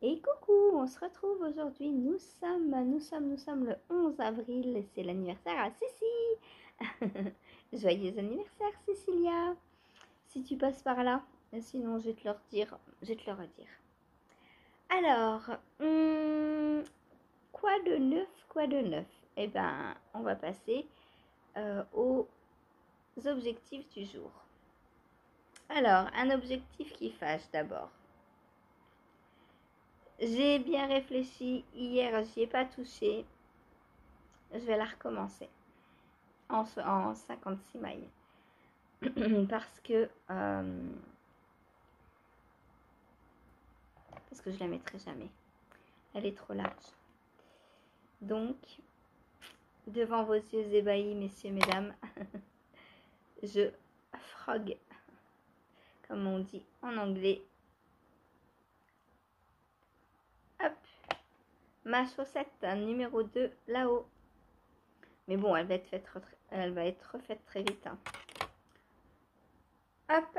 Et coucou, on se retrouve aujourd'hui. Nous sommes le 11 avril et c'est l'anniversaire à Cécile. Joyeux anniversaire, Cécilia. Si tu passes par là, sinon je vais te le redire. Alors, quoi de neuf? Eh ben, on va passer aux objectifs du jour. Alors, un objectif qui fâche d'abord. J'ai bien réfléchi. Hier, j'y ai pas touché. Je vais la recommencer en 56 mailles. Parce que je la mettrai jamais. Elle est trop large. Donc, devant vos yeux ébahis, messieurs, mesdames, je frog, comme on dit en anglais. Hop, ma chaussette numéro 2 là-haut. Mais bon, elle va être refaite très vite. Hein. Hop,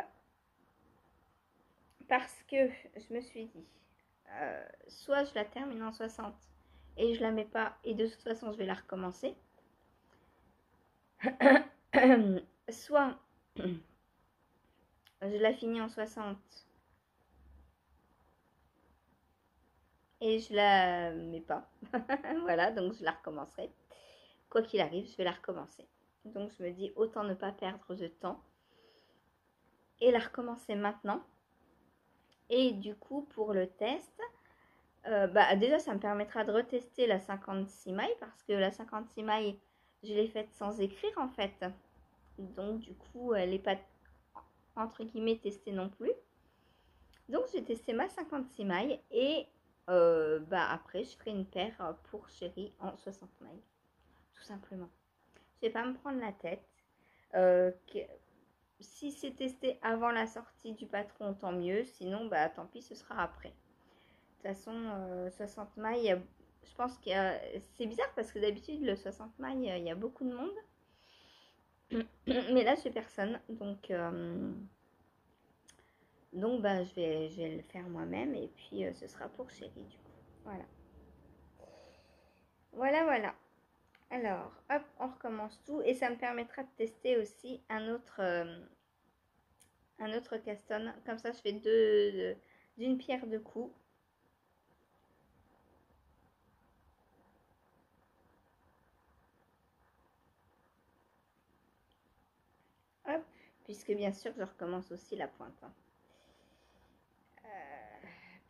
parce que je me suis dit, soit je la termine en 60 et je la mets pas, et de toute façon je vais la recommencer. Soit je la finis en 60 et je la mets pas. Voilà, donc je la recommencerai. Quoi qu'il arrive, je vais la recommencer. Donc je me dis autant ne pas perdre de temps et la recommencer maintenant. Et du coup, pour le test, déjà ça me permettra de retester la 56 mailles parce que la 56 mailles, je l'ai faite sans écrire en fait. Donc du coup, elle n'est pas entre guillemets testée non plus. Donc j'ai testé ma 56 mailles et après je ferai une paire pour chérie en 60 mailles. Tout simplement. Je vais pas me prendre la tête. Si c'est testé avant la sortie du patron, tant mieux. Sinon, tant pis, ce sera après. De toute façon, 60 mailles, je pense que c'est bizarre parce que d'habitude, le 60 mailles, il y a beaucoup de monde. Mais là, j'ai personne. Donc, je vais le faire moi-même. Et puis, ce sera pour chérie, du coup. Voilà. Voilà. Alors, hop, on recommence tout. Et ça me permettra de tester aussi un autre caston. Comme ça, je fais d'une pierre deux coups. Hop, puisque bien sûr, je recommence aussi la pointe. Hein.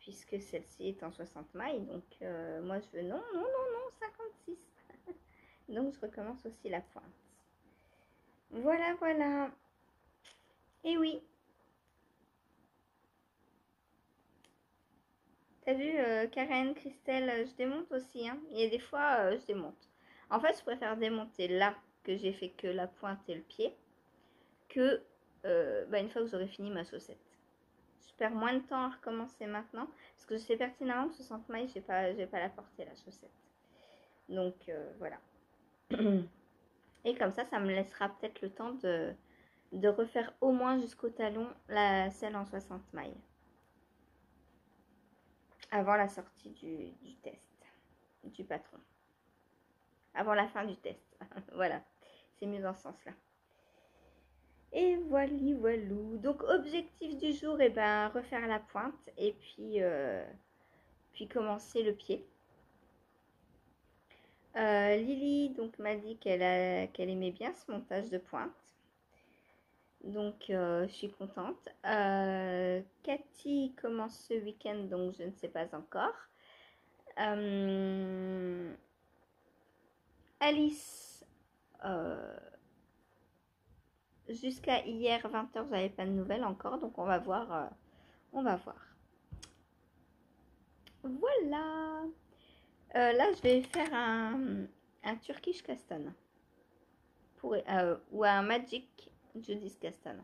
Puisque celle-ci est en 60 mailles. Donc, moi, je veux non, 56. Donc, je recommence aussi la pointe. Voilà. Et oui. T'as vu, Karen, Christelle, je démonte aussi. Hein. Il y a des fois, je démonte. En fait, je préfère démonter là que j'ai fait que la pointe et le pied que une fois que j'aurai fini ma chaussette. Je perds moins de temps à recommencer maintenant parce que je sais pertinemment que 60 mailles, je vais pas la porter la chaussette. Donc voilà. Et comme ça me laissera peut-être le temps de refaire au moins jusqu'au talon celle en 60 mailles. Avant la sortie du test, du patron. Avant la fin du test. Voilà. C'est mieux dans ce sens-là. Et voilou. Donc, objectif du jour, refaire la pointe et puis commencer le pied. Lily donc m'a dit qu'elle aimait bien ce montage de pointe. Donc, je suis contente. Cathy commence ce week-end, donc je ne sais pas encore. Alice, jusqu'à hier 20h, j'avais pas de nouvelles encore, donc on va voir. Voilà. Là, je vais faire un Turkish Caston ou un Magic Judith Caston.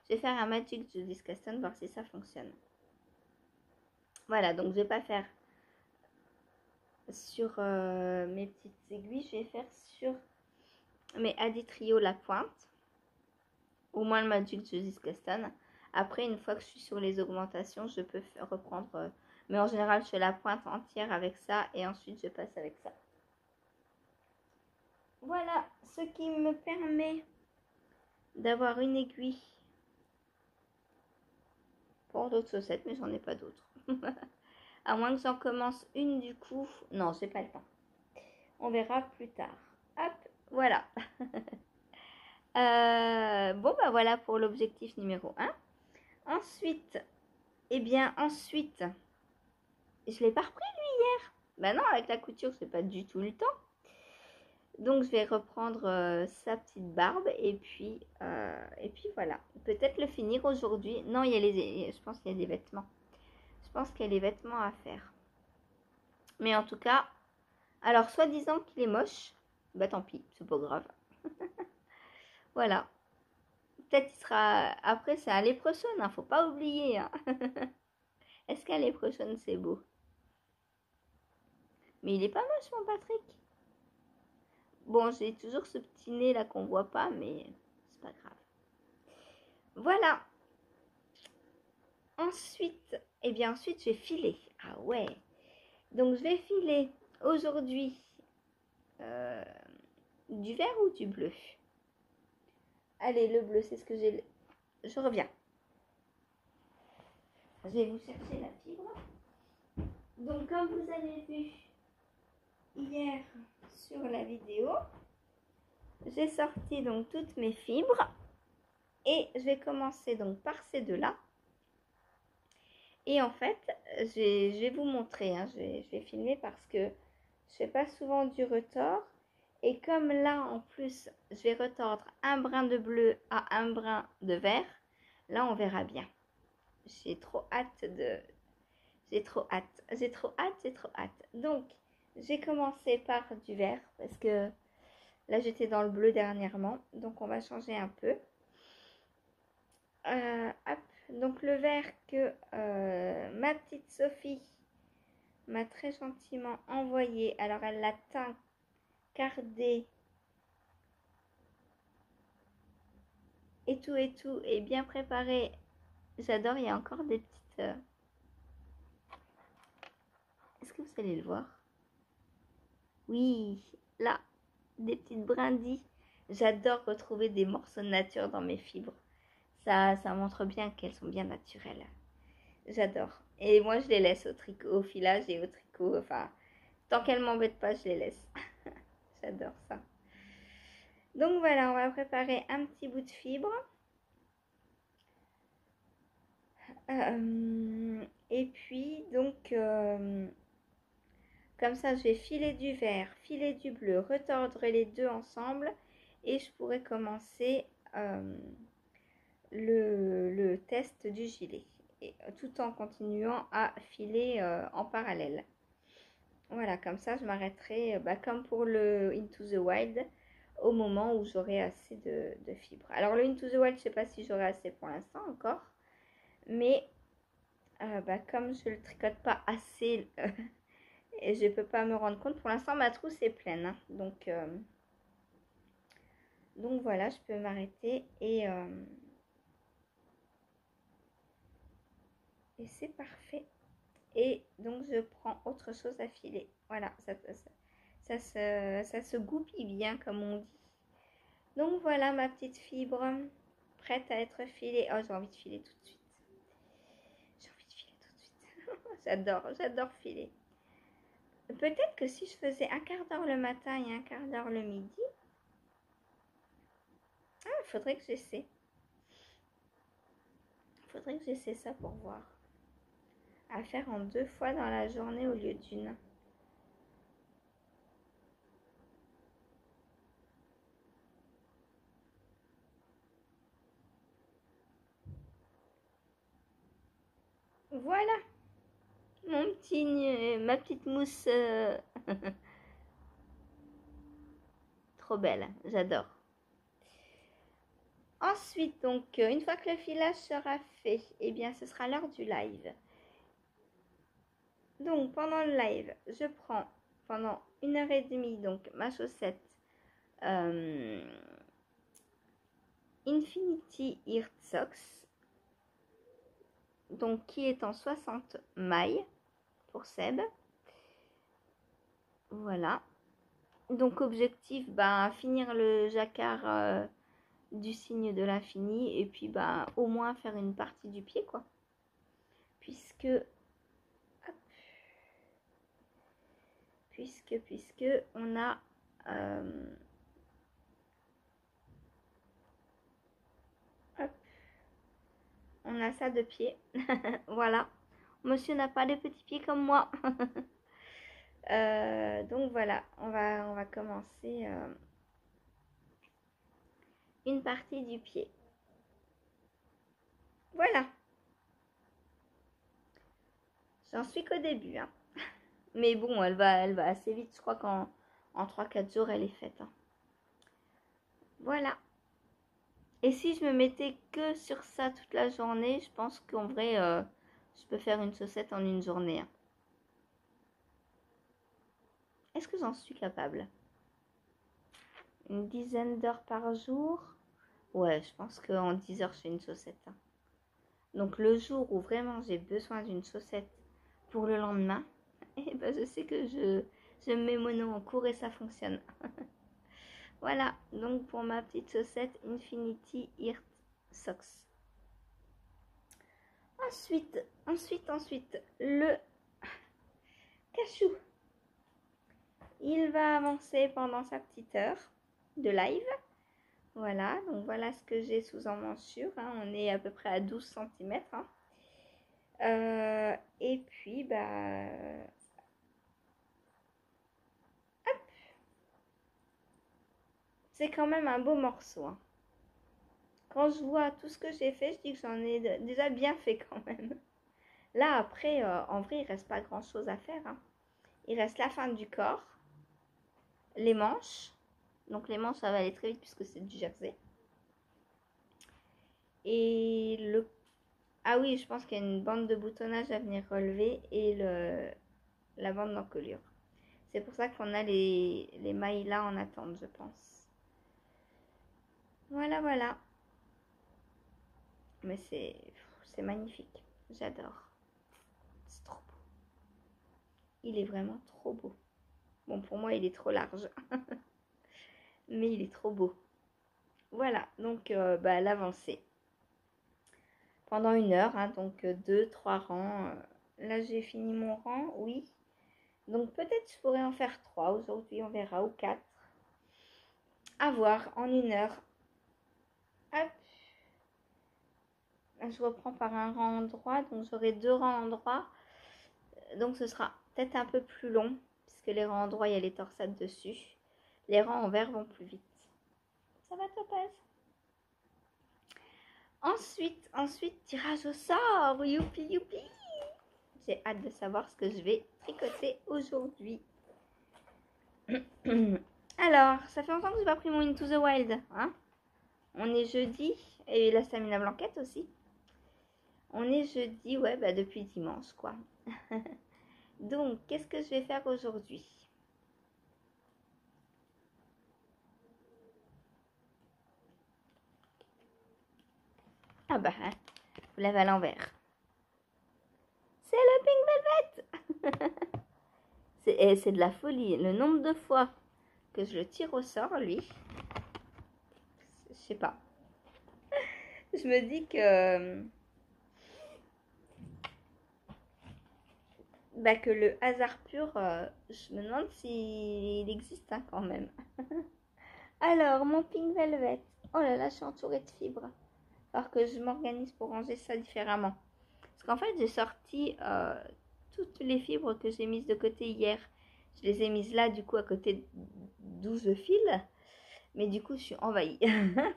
Je vais faire un Magic Judith Caston, voir si ça fonctionne. Voilà, donc je vais pas faire sur mes petites aiguilles, je vais faire sur mes Adi Trio la pointe, au moins le Magic Judith Caston. Après, une fois que je suis sur les augmentations, je peux reprendre Mais en général, je fais la pointe entière avec ça et ensuite je passe avec ça. Voilà, ce qui me permet d'avoir une aiguille pour d'autres chaussettes, mais j'en ai pas d'autres. À moins que j'en commence une du coup. Non, j'ai pas le temps. On verra plus tard. Hop, voilà. Bon, bah voilà pour l'objectif numéro 1. Ensuite, je l'ai pas repris lui hier. Bah non, avec la couture, c'est pas du tout le temps. Donc, je vais reprendre sa petite barbe et puis voilà. Peut-être le finir aujourd'hui. Non, je pense qu'il y a des vêtements. Je pense qu'il y a des vêtements à faire. Mais en tout cas, alors, soi-disant qu'il est moche, bah tant pis, c'est pas grave. Voilà. Peut-être qu'il sera... Après, c'est à l'année prochaine, hein, faut pas oublier. Hein. Est-ce qu'à l'année prochaine, c'est beau? Mais il est pas moche, mon Patrick. Bon, j'ai toujours ce petit nez là qu'on voit pas, mais c'est pas grave. Voilà. Ensuite, ensuite, je vais filer. Ah ouais. Donc, je vais filer aujourd'hui du vert ou du bleu? Allez, le bleu, c'est ce que j'ai. Je reviens. Je vais vous chercher la fibre. Donc, comme vous avez vu hier sur la vidéo, j'ai sorti donc toutes mes fibres et je vais commencer donc par ces deux-là. Et en fait, je vais vous montrer, hein, je vais filmer parce que je fais pas souvent du retors. Et comme là, en plus, je vais retordre un brin de bleu à un brin de vert, là, on verra bien. J'ai trop hâte. Donc, j'ai commencé par du vert parce que là, j'étais dans le bleu dernièrement. Donc, on va changer un peu. Hop. Donc, le vert que ma petite Sophie m'a très gentiment envoyé. Alors, elle l'a teint, cardé et tout, et bien préparé. J'adore, il y a encore des petites... Est-ce que vous allez le voir? Oui, là, des petites brindilles. J'adore retrouver des morceaux de nature dans mes fibres. Ça montre bien qu'elles sont bien naturelles. J'adore. Et moi, je les laisse au tricot, au filage et au tricot. Enfin, tant qu'elles m'embêtent pas, je les laisse. J'adore ça. Donc voilà, on va préparer un petit bout de fibre. Et puis, donc, comme ça, je vais filer du vert, filer du bleu, retordre les deux ensemble. Et je pourrais commencer le test du gilet. Et, tout en continuant à filer en parallèle. Voilà, comme ça, je m'arrêterai, comme pour le Into the Wild, au moment où j'aurai assez de fibres. Alors, le Into the Wild, je ne sais pas si j'aurai assez pour l'instant encore. Mais, comme je ne le tricote pas assez, et je ne peux pas me rendre compte, pour l'instant, ma trousse est pleine. Hein, donc, voilà, je peux m'arrêter et c'est parfait. Et donc, je prends autre chose à filer. Voilà, ça se goupille bien, comme on dit. Donc, voilà ma petite fibre, prête à être filée. Oh, j'ai envie de filer tout de suite. J'adore filer. Peut-être que si je faisais un quart d'heure le matin et un quart d'heure le midi. Ah, il faudrait que j'essaie. Ça pour voir. À faire en 2 fois dans la journée au lieu d'une. Voilà, ma petite mousse trop belle, j'adore. Ensuite, donc, une fois que le filage sera fait, eh bien, ce sera l'heure du live. Donc, pendant le live, je prends pendant 1h30 donc ma chaussette Infinity Earth Socks, donc qui est en 60 mailles. pour Seb. Voilà. Donc objectif, finir le jacquard du signe de l'infini et puis au moins faire une partie du pied quoi. Puisque on a on a ça de pied. Voilà. Monsieur n'a pas de petits pieds comme moi. Donc voilà, on va commencer une partie du pied. Voilà. J'en suis qu'au début. Hein. Mais bon, elle va assez vite. Je crois qu'en 3-4 jours, elle est faite. Hein. Voilà. Et si je me mettais que sur ça toute la journée, je pense qu'en vrai, je peux faire une chaussette en une journée. Hein. Est-ce que j'en suis capable? Une dizaine d'heures par jour? Ouais, je pense qu'en 10 heures, je fais une chaussette. Hein. Donc le jour où vraiment j'ai besoin d'une chaussette pour le lendemain, je sais que je mets mon nom en cours et ça fonctionne. Voilà, donc pour ma petite chaussette Infinity Earth Socks. Ensuite, le cachou. Il va avancer pendant sa petite heure de live. Voilà, donc voilà ce que j'ai sous emmanchure. Hein. On est à peu près à 12 cm. Hein. Et puis, hop. C'est quand même un beau morceau. Hein. Quand je vois tout ce que j'ai fait, je dis que j'en ai déjà bien fait quand même. Là, après, en vrai, il reste pas grand-chose à faire. Hein. Il reste la fin du corps, les manches. Donc les manches, ça va aller très vite puisque c'est du jersey. Et le... Ah oui, je pense qu'il y a une bande de boutonnage à venir relever et la bande d'encolure. C'est pour ça qu'on a les mailles là en attente, je pense. Voilà, voilà. Mais c'est magnifique. J'adore. C'est trop beau. Il est vraiment trop beau. Bon, pour moi, il est trop large. Mais il est trop beau. Voilà, donc l'avancée. Pendant 1 heure, hein, donc 2-3 rangs. Là, j'ai fini mon rang, oui. Donc peut-être je pourrais en faire 3 aujourd'hui, on verra, ou 4. À voir, en 1 heure. Hop. Je reprends par un rang droit, donc j'aurai 2 rangs en droit. Donc ce sera peut-être un peu plus long, puisque les rangs en droit, il y a les torsades dessus. Les rangs en vert vont plus vite. Ça va, Topaz? Ensuite, tirage au sort. Youpi, youpi. J'ai hâte de savoir ce que je vais tricoter aujourd'hui. Alors, ça fait longtemps que j'ai pas pris mon Into the Wild. Hein, on est jeudi. Et la Stamina Blanquette aussi. On est jeudi, ouais, depuis dimanche, quoi. Donc, qu'est-ce que je vais faire aujourd'hui? Ah vous l'avez à l'envers. C'est le Pink Velvet. C'est de la folie. Le nombre de fois que je le tire au sort, lui, je sais pas. Je me dis que le hasard pur, je me demande s'il existe hein, quand même. Alors, mon Pink Velvet. Oh là là, je suis entourée de fibres. Alors que je m'organise pour ranger ça différemment. Parce qu'en fait, j'ai sorti toutes les fibres que j'ai mises de côté hier. Je les ai mises là, du coup, à côté de 12 fils. Mais du coup, je suis envahie.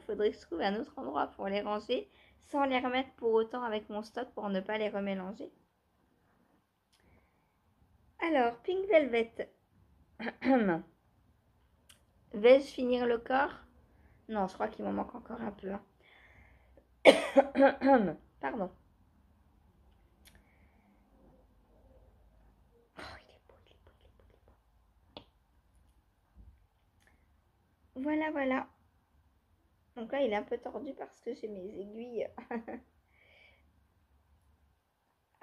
Faudrait que je trouve un autre endroit pour les ranger. Sans les remettre pour autant avec mon stock pour ne pas les remélanger. Alors, Pink Velvet. Vais-je finir le corps? Non, je crois qu'il m'en manque encore un peu. Hein. Pardon. Oh, il est beau, il est beau, il est beau, il est beau. Voilà, voilà. Donc là, il est un peu tordu parce que j'ai mes aiguilles.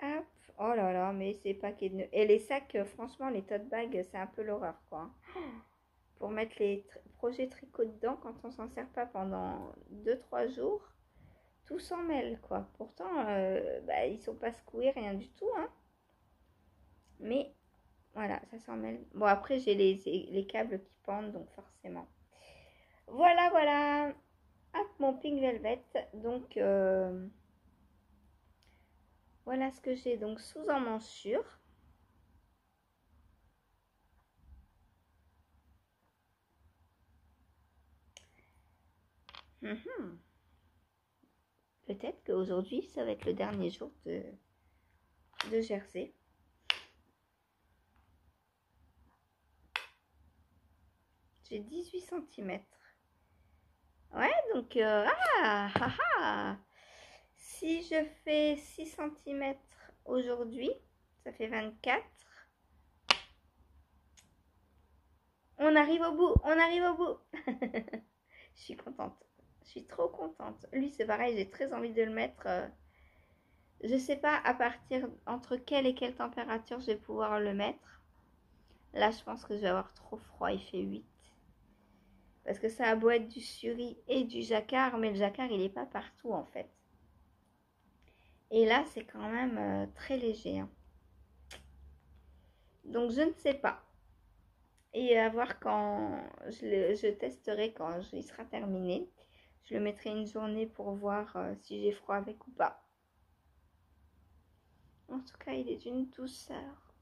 Hop, Oh là là, mais ces paquets de nœuds. Et les sacs, franchement, les tote bags, c'est un peu l'horreur, quoi. Pour mettre les projets tricot dedans, quand on s'en sert pas pendant 2-3 jours, tout s'en mêle, quoi. Pourtant, bah, ils sont pas secoués, rien du tout, hein. Mais voilà, ça s'en mêle. Bon, après, j'ai les câbles qui pendent, donc forcément. Voilà, voilà. Hop, mon pink velvet. Donc, voilà ce que j'ai donc sous emmanchure. Mhm. Peut-être qu'aujourd'hui, ça va être le dernier jour de Jersey. J'ai 18 cm. Ouais, donc, si je fais 6 cm aujourd'hui, ça fait 24. On arrive au bout, on arrive au bout. Je suis contente. Je suis trop contente. Lui, c'est pareil, j'ai très envie de le mettre. Je sais pas à partir entre quelle et quelle température je vais pouvoir le mettre. Là, je pense que je vais avoir trop froid. Il fait 8. Parce que ça a beau être du suri et du jacquard, mais le jacquard, il n'est pas partout en fait. Et là, c'est quand même très léger. Hein. Donc, je ne sais pas. Et à voir quand je testerai quand il sera terminé. Je le mettrai une journée pour voir si j'ai froid avec ou pas. En tout cas, il est d'une douceur.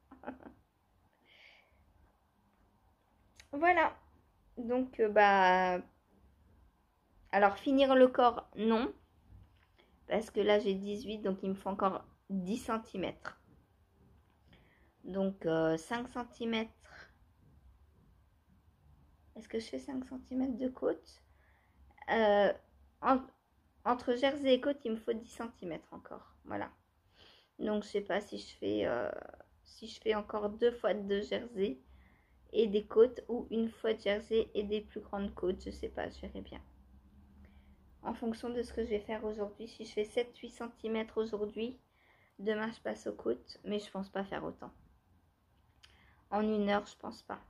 Voilà. Donc, bah... Alors, finir le corps, non. Parce que là, j'ai 18, donc il me faut encore 10 cm. Donc, 5 cm. Est-ce que je fais 5 cm de côte en, Entre jersey et côte, il me faut 10 cm encore. Voilà. Donc, je sais pas si je fais encore 2 fois de jersey et des côtes ou une fois de jersey et des plus grandes côtes. Je sais pas, je verrai bien. En fonction de ce que je vais faire aujourd'hui. Si je fais 7-8 cm aujourd'hui, demain je passe aux côtes, mais je pense pas faire autant. En 1 heure, je pense pas.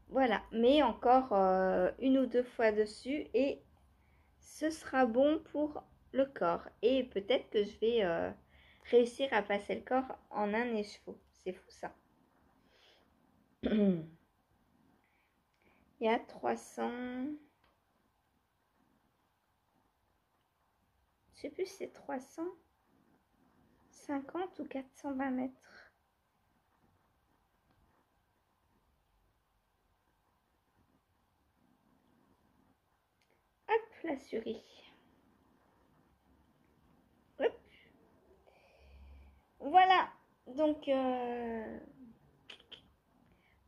Voilà, mais encore 1 ou 2 fois dessus et ce sera bon pour le corps. Et peut-être que je vais réussir à passer le corps en un écheveau. C'est fou ça. Il y a 300... Je sais plus si c'est 350 ou 420 mètres. Hop, la souris. Hop. Voilà. Donc,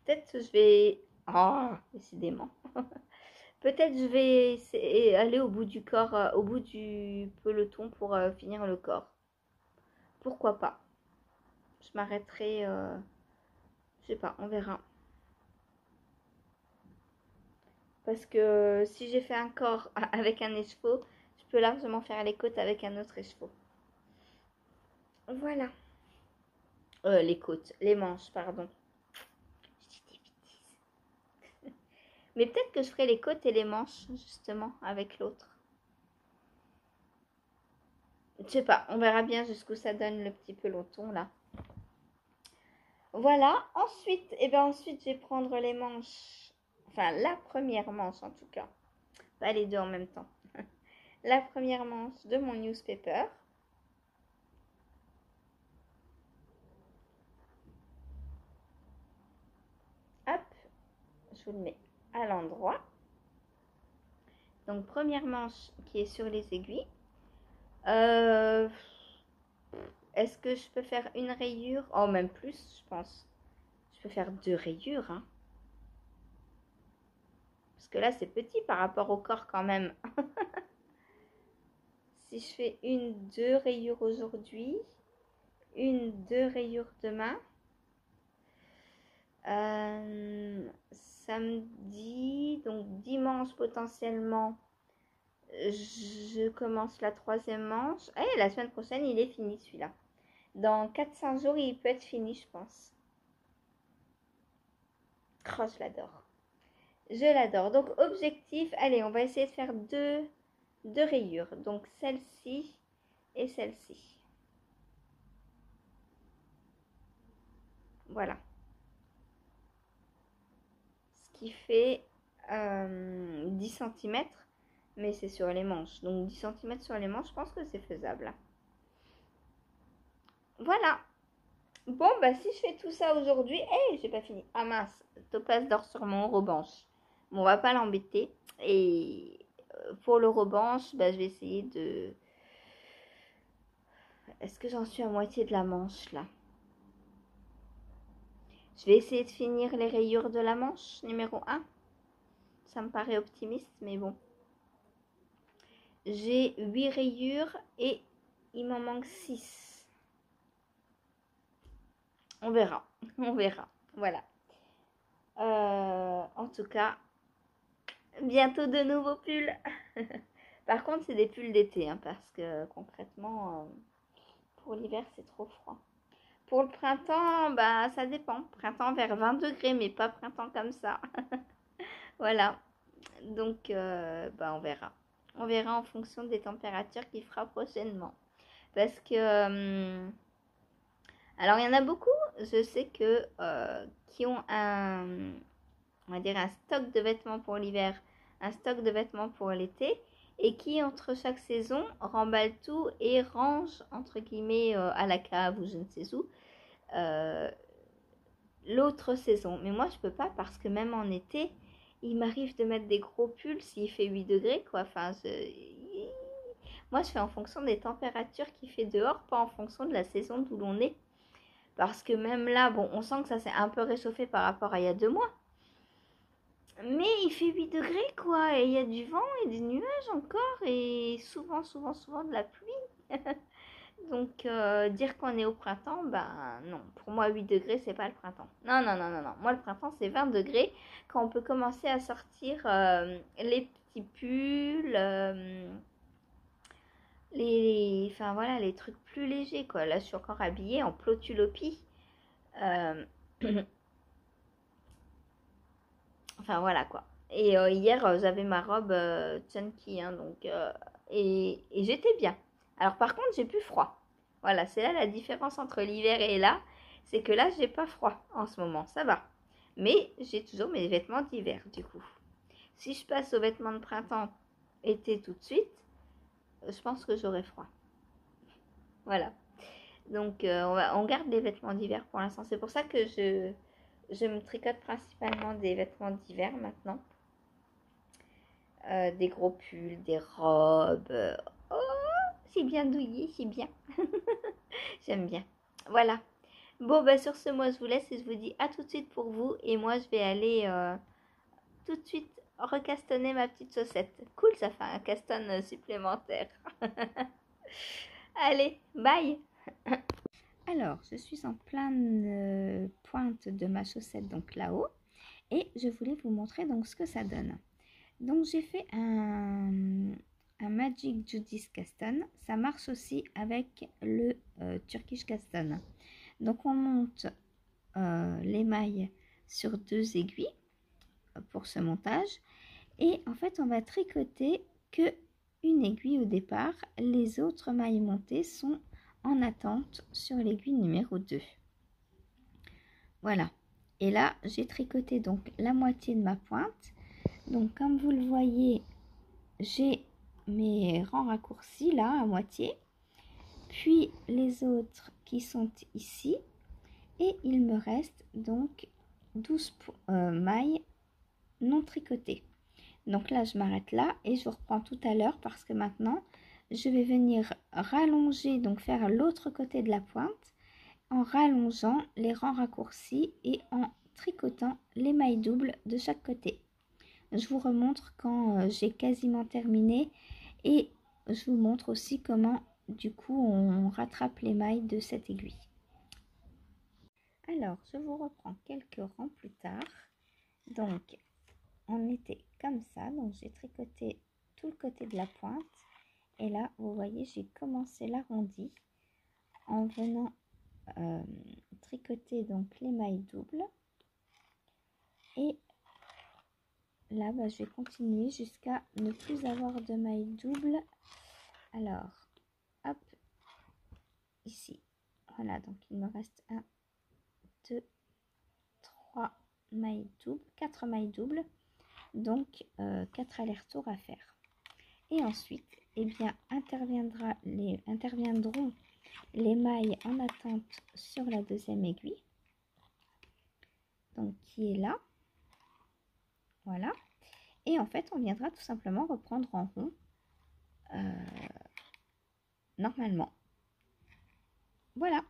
peut-être je vais... Oh, décidément. Peut-être je vais aller au bout du corps, au bout du peloton pour finir le corps. Pourquoi pas? Je m'arrêterai, je sais pas, on verra. Parce que si j'ai fait un corps avec un écheveau, je peux largement faire les côtes avec un autre écheveau. Voilà. Les côtes, les manches, pardon. Je dis des bêtises. Mais peut-être que je ferai les côtes et les manches, justement, avec l'autre. Je sais pas, on verra bien jusqu'où ça donne le petit peloton, là. Voilà, ensuite, ensuite, je vais prendre les manches, enfin la première manche en tout cas, pas les deux en même temps. La première manche de mon newspaper. Hop, je vous le mets à l'endroit. Donc première manche qui est sur les aiguilles. Est-ce que je peux faire une rayure? Oh, même plus, je pense. Je peux faire 2 rayures, hein. Parce que là, c'est petit par rapport au corps quand même. Si je fais 1-2 rayures aujourd'hui, 1-2 rayures demain. Samedi, donc dimanche potentiellement, je commence la 3e manche. Et la semaine prochaine, il est fini celui-là. Dans 400 jours, il peut être fini, je pense. Oh, je l'adore. Je l'adore. Donc, objectif, allez, on va essayer de faire deux rayures. Donc, celle-ci et celle-ci. Voilà. Ce qui fait 10 cm. Mais c'est sur les manches. Donc, 10 cm sur les manches, je pense que c'est faisable. Voilà. Bon, bah si je fais tout ça aujourd'hui... Hey, j'ai pas fini. Ah mince, Topaz dort sur mon rebanche. Bon, on va pas l'embêter. Et pour le rebanche, bah, je vais essayer de... Est-ce que j'en suis à moitié de la manche, là? Je vais essayer de finir les rayures de la manche, numéro 1. Ça me paraît optimiste, mais bon. J'ai 8 rayures et il m'en manque 6. On verra, on verra. Voilà. En tout cas, bientôt de nouveaux pulls. Par contre, c'est des pulls d'été, hein, parce que concrètement, pour l'hiver, c'est trop froid. Pour le printemps, bah ça dépend. Printemps vers 20 degrés, mais pas printemps comme ça. Voilà. Donc, bah on verra. On verra en fonction des températures qu'il fera prochainement. Parce que... alors, il y en a beaucoup, je sais que qui ont on va dire un stock de vêtements pour l'hiver, un stock de vêtements pour l'été, et qui, entre chaque saison, remballe tout et range, entre guillemets, à la cave ou je ne sais où, l'autre saison. Mais moi, je peux pas parce que même en été, il m'arrive de mettre des gros pulls s'il fait 8 degrés, quoi. Enfin, moi, je fais en fonction des températures qu'il fait dehors, pas en fonction de la saison d'où l'on est. Parce que même là, bon, on sent que ça s'est un peu réchauffé par rapport à il y a 2 mois. Mais il fait 8 degrés, quoi. Et il y a du vent et des nuages encore. Et souvent de la pluie. Donc, dire qu'on est au printemps, ben non. Pour moi, 8 degrés, c'est pas le printemps. Non, non, non, non, non. Moi, le printemps, c'est 20 degrés. Quand on peut commencer à sortir les petits pulls, enfin voilà, les trucs plus légers, quoi. Là, je suis encore habillée en plotulopie. Enfin voilà quoi. Et hier, j'avais ma robe chunky, hein, donc et j'étais bien. Alors par contre, j'ai plus froid. Voilà, c'est là la différence entre l'hiver et là, c'est que là, j'ai pas froid en ce moment, ça va. Mais j'ai toujours mes vêtements d'hiver du coup. Si je passe aux vêtements de printemps, été tout de suite, je pense que j'aurai froid. Voilà. Donc on garde les vêtements d'hiver pour l'instant. C'est pour ça que je me tricote principalement des vêtements d'hiver maintenant. Des gros pulls, des robes. Oh, c'est bien douillé, c'est bien. J'aime bien. Voilà. Bon, bah sur ce, moi je vous laisse et je vous dis à tout de suite pour vous. Et moi je vais aller tout de suite recastonner ma petite chaussette. Cool, ça fait un caston supplémentaire. Allez, bye. Alors, je suis en pleine pointe de ma chaussette, donc là-haut. Et je voulais vous montrer donc ce que ça donne. Donc j'ai fait un Magic Judith Caston. Ça marche aussi avec le Turkish Caston. Donc on monte les mailles sur 2 aiguilles pour ce montage. Et en fait on va tricoter que une aiguille au départ. Les autres mailles montées sont en attente sur l'aiguille numéro 2. Voilà. Et là j'ai tricoté donc la moitié de ma pointe. Donc comme vous le voyez, j'ai mes rangs raccourcis là à moitié, puis les autres qui sont ici, et il me reste donc 12 mailles non tricotées. Donc là je m'arrête là et je reprends tout à l'heure parce que maintenant je vais venir rallonger, donc faire l'autre côté de la pointe en rallongeant les rangs raccourcis et en tricotant les mailles doubles de chaque côté. Je vous remontre quand j'ai quasiment terminé et je vous montre aussi comment du coup on rattrape les mailles de cette aiguille. Alors je vous reprends quelques rangs plus tard. Donc on était comme ça, donc j'ai tricoté tout le côté de la pointe et là vous voyez j'ai commencé l'arrondi en venant tricoter donc les mailles doubles. Et là, je vais continuer jusqu'à ne plus avoir de mailles doubles. Alors, hop, ici. Voilà, donc il me reste 1, 2, 3 mailles doubles, 4 mailles doubles. Donc, 4 allers-retours à faire. Et ensuite, eh bien, interviendront les mailles en attente sur la deuxième aiguille. Donc, qui est là. Voilà. Et en fait, on viendra tout simplement reprendre en rond normalement. Voilà.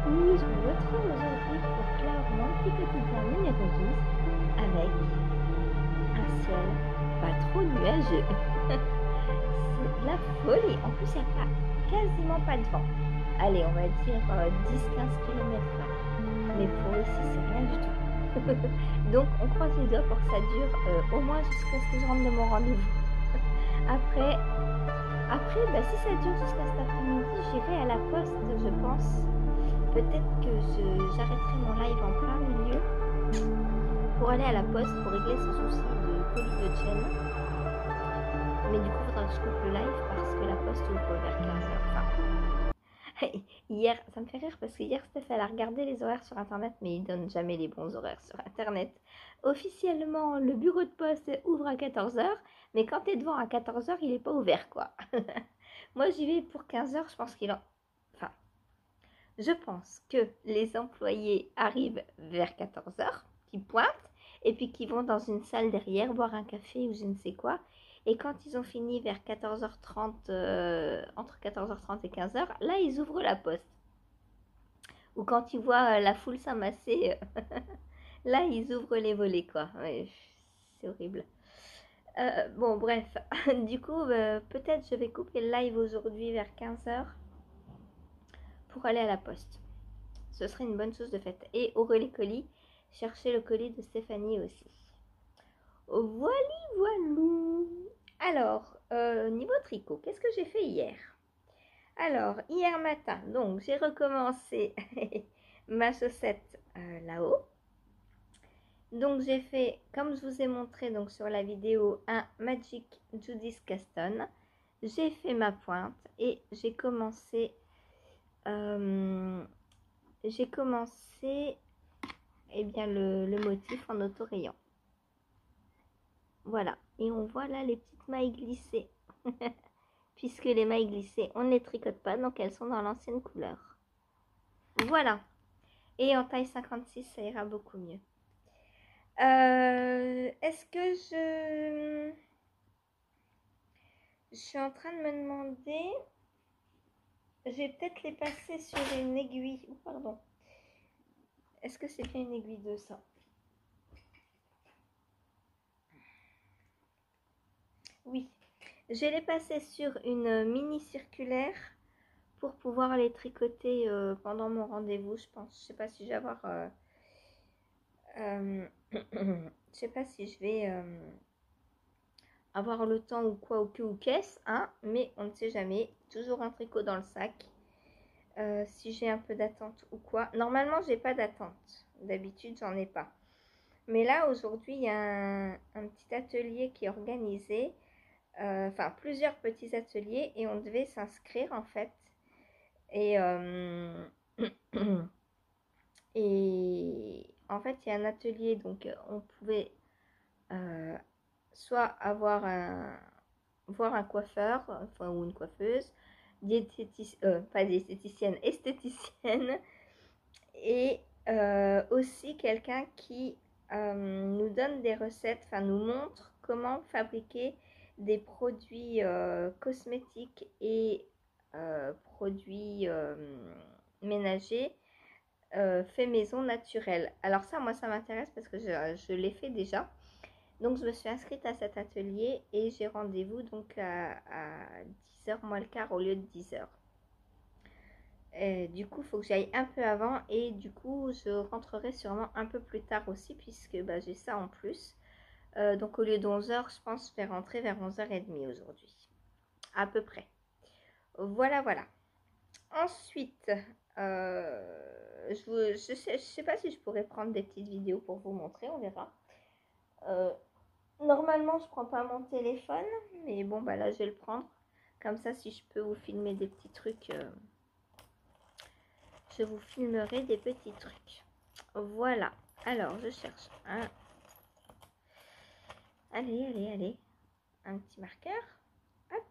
coucou, je vous retrouve aujourd'hui pour clore mon petit quotidien numéro 12 avec un ciel pas trop nuageux. C'est de la folie, en plus il n'y a quasiment pas de vent. Allez, on va dire 10-15 km/h, mais pour ici c'est rien du tout. Donc on croise les doigts pour que ça dure au moins jusqu'à ce que je rentre de mon rendez-vous. Après, si ça dure jusqu'à cet après-midi, j'irai à la poste, je pense. Peut-être que j'arrêterai mon live en plein milieu pour aller à la poste pour régler ce souci de colis de chaîne. Mais du coup, il faudra que je coupe le live parce que la poste ouvre vers 15h. Enfin, hier, ça me fait rire parce que hier, Steph, elle a regardé les horaires sur Internet, mais ils donnent jamais les bons horaires sur Internet. Officiellement, le bureau de poste ouvre à 14h, mais quand tu es devant à 14h, il n'est pas ouvert, quoi. Moi, j'y vais pour 15h, je pense qu'il en... Enfin, je pense que les employés arrivent vers 14h, qui pointent, et puis qui vont dans une salle derrière boire un café ou je ne sais quoi. Et quand ils ont fini vers 14h30, entre 14h30 et 15h, là, ils ouvrent la poste. Ou quand ils voient la foule s'amasser, là, ils ouvrent les volets, quoi. Ouais, c'est horrible. Bon, bref. Du coup, peut-être je vais couper le live aujourd'hui vers 15h pour aller à la poste. Ce serait une bonne chose de faite. Et au relais colis, chercher le colis de Stéphanie aussi. Voilou. Alors, niveau tricot, qu'est-ce que j'ai fait hier? Alors, hier matin, donc j'ai recommencé ma chaussette là-haut. Donc j'ai fait, comme je vous ai montré donc sur la vidéo, un Magic Judith Caston. J'ai fait ma pointe et j'ai commencé eh bien, le motif en autorayant. Voilà, et on voit là les petites mailles glissées. Puisque les mailles glissées, on ne les tricote pas, donc elles sont dans l'ancienne couleur. Voilà, et en taille 56, ça ira beaucoup mieux. Est-ce que je suis en train de me demander... Je vais peut-être les passer sur une aiguille. Oh, pardon. Est-ce que c'est bien une aiguille de ça? Oui. Je vais les passer sur une mini circulaire pour pouvoir les tricoter pendant mon rendez-vous, je pense. Je sais pas si je vais avoir... je sais pas si je vais avoir le temps ou quoi ou qu'est-ce, hein, mais on ne sait jamais. Toujours un tricot dans le sac. Si j'ai un peu d'attente ou quoi. Normalement, j'ai pas d'attente. D'habitude, j'en ai pas. Mais là, aujourd'hui, il y a un petit atelier qui est organisé. Enfin, plusieurs petits ateliers et on devait s'inscrire en fait. Et, et en fait, il y a un atelier, donc on pouvait soit avoir voir un coiffeur, enfin, ou une coiffeuse, pas diététicienne, esthéticienne, et aussi quelqu'un qui nous donne des recettes, enfin nous montre comment fabriquer des produits cosmétiques et produits ménagers fait maison naturel. Alors ça, moi, ça m'intéresse parce que je l'ai fait déjà. Donc, je me suis inscrite à cet atelier et j'ai rendez-vous donc à 10h moins le quart au lieu de 10h. Du coup, il faut que j'aille un peu avant et du coup, je rentrerai sûrement un peu plus tard aussi puisque j'ai ça en plus. Donc, au lieu de 11h, je pense que je vais rentrer vers 11h30 aujourd'hui. À peu près. Voilà, voilà. Ensuite, je sais pas si je pourrais prendre des petites vidéos pour vous montrer, on verra. Normalement, je prends pas mon téléphone, mais bon, là, je vais le prendre. Comme ça, si je peux vous filmer des petits trucs, je vous filmerai des petits trucs. Voilà. Alors, je cherche un... Allez. Un petit marqueur. Hop.